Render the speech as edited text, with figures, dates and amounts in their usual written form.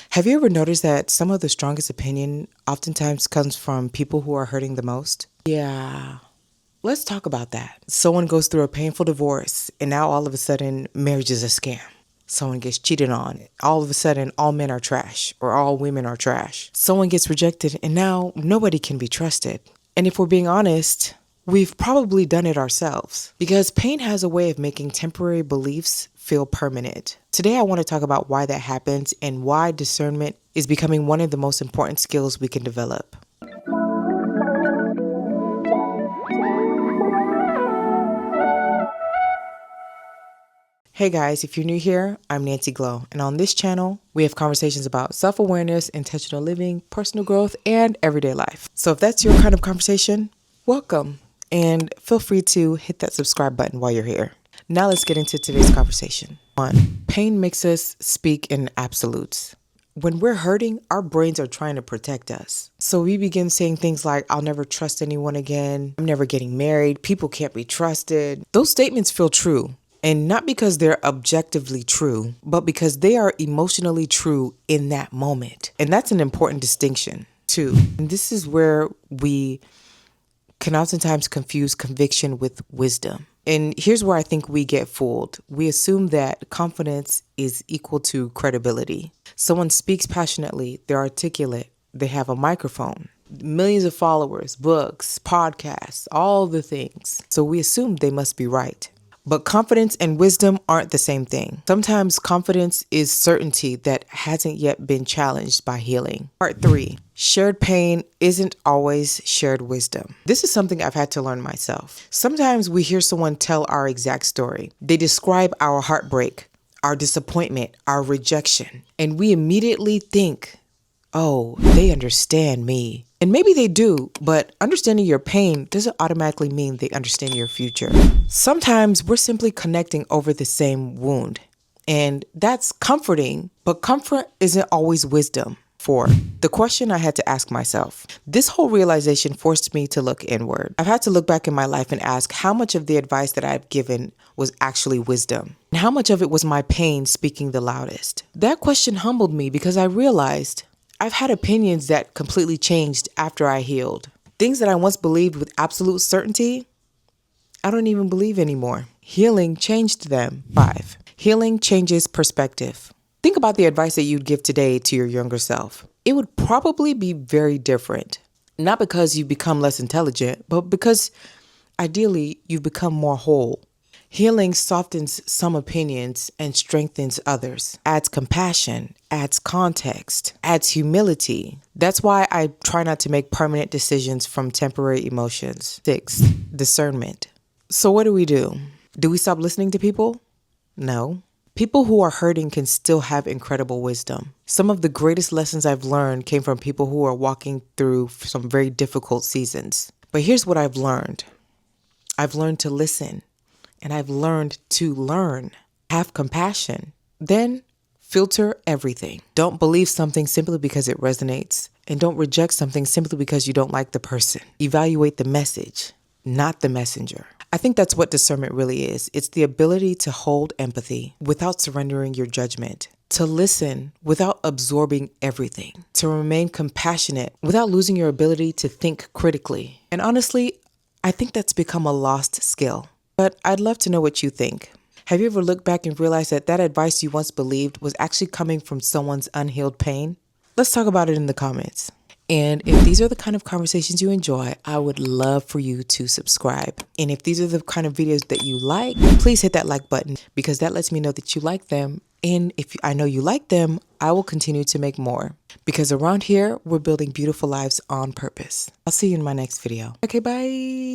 Have you ever noticed that some of the strongest opinion oftentimes comes from people who are hurting the most? Yeah, let's talk about that. Someone goes through a painful divorce, and now all of a sudden, marriage is a scam. Someone gets cheated on. All of a sudden, all men are trash, or all women are trash. Someone gets rejected, and now nobody can be trusted. And if we're being honest, we've probably done it ourselves, because pain has a way of making temporary beliefs feel permanent. Today, I want to talk about why that happens and why discernment is becoming one of the most important skills we can develop. Hey guys, if you're new here, I'm Nancy Glow, and on this channel, we have conversations about self-awareness, intentional living, personal growth, and everyday life. So if that's your kind of conversation, welcome, and feel free to hit that subscribe button while you're here. Now let's get into today's conversation. 1. Pain makes us speak in absolutes. When we're hurting, our brains are trying to protect us. So we begin saying things like, I'll never trust anyone again, I'm never getting married, people can't be trusted. Those statements feel true. And not because they're objectively true, but because they are emotionally true in that moment. And that's an important distinction, too. And this is where we can oftentimes confuse conviction with wisdom. And here's where I think we get fooled. We assume that confidence is equal to credibility. Someone speaks passionately, they're articulate, they have a microphone, millions of followers, books, podcasts, all the things. So we assume they must be right. But confidence and wisdom aren't the same thing. Sometimes confidence is certainty that hasn't yet been challenged by healing. Part 3. Shared pain isn't always shared wisdom. This is something I've had to learn myself. Sometimes we hear someone tell our exact story. They describe our heartbreak, our disappointment, our rejection, and we immediately think, oh, they understand me. And maybe they do, but understanding your pain doesn't automatically mean they understand your future. Sometimes we're simply connecting over the same wound, and that's comforting, but comfort isn't always wisdom. 4. The question I had to ask myself. This whole realization forced me to look inward. I've had to look back in my life and ask how much of the advice that I've given was actually wisdom, and how much of it was my pain speaking the loudest. That question humbled me because I realized I've had opinions that completely changed after I healed. Things that I once believed with absolute certainty, I don't even believe anymore. Healing changed them. 5. Healing changes perspective. Think about the advice that you'd give today to your younger self. It would probably be very different. Not because you've become less intelligent, but because ideally you've become more whole. Healing softens some opinions and strengthens others, adds compassion, adds context, adds humility. That's why I try not to make permanent decisions from temporary emotions. 6. Discernment. So what do? Do we stop listening to people? No. People who are hurting can still have incredible wisdom. Some of the greatest lessons I've learned came from people who are walking through some very difficult seasons. But here's what I've learned. I've learned to listen. And I've learned to learn. Have compassion. Then filter everything. Don't believe something simply because it resonates. And don't reject something simply because you don't like the person. Evaluate the message, not the messenger. I think that's what discernment really is. It's the ability to hold empathy without surrendering your judgment. To listen without absorbing everything. To remain compassionate without losing your ability to think critically. And honestly, I think that's become a lost skill. But I'd love to know what you think. Have you ever looked back and realized that that advice you once believed was actually coming from someone's unhealed pain? Let's talk about it in the comments. And if these are the kind of conversations you enjoy, I would love for you to subscribe. And if these are the kind of videos that you like, please hit that like button because that lets me know that you like them. And if I know you like them, I will continue to make more. Because around here, we're building beautiful lives on purpose. I'll see you in my next video. Okay, bye.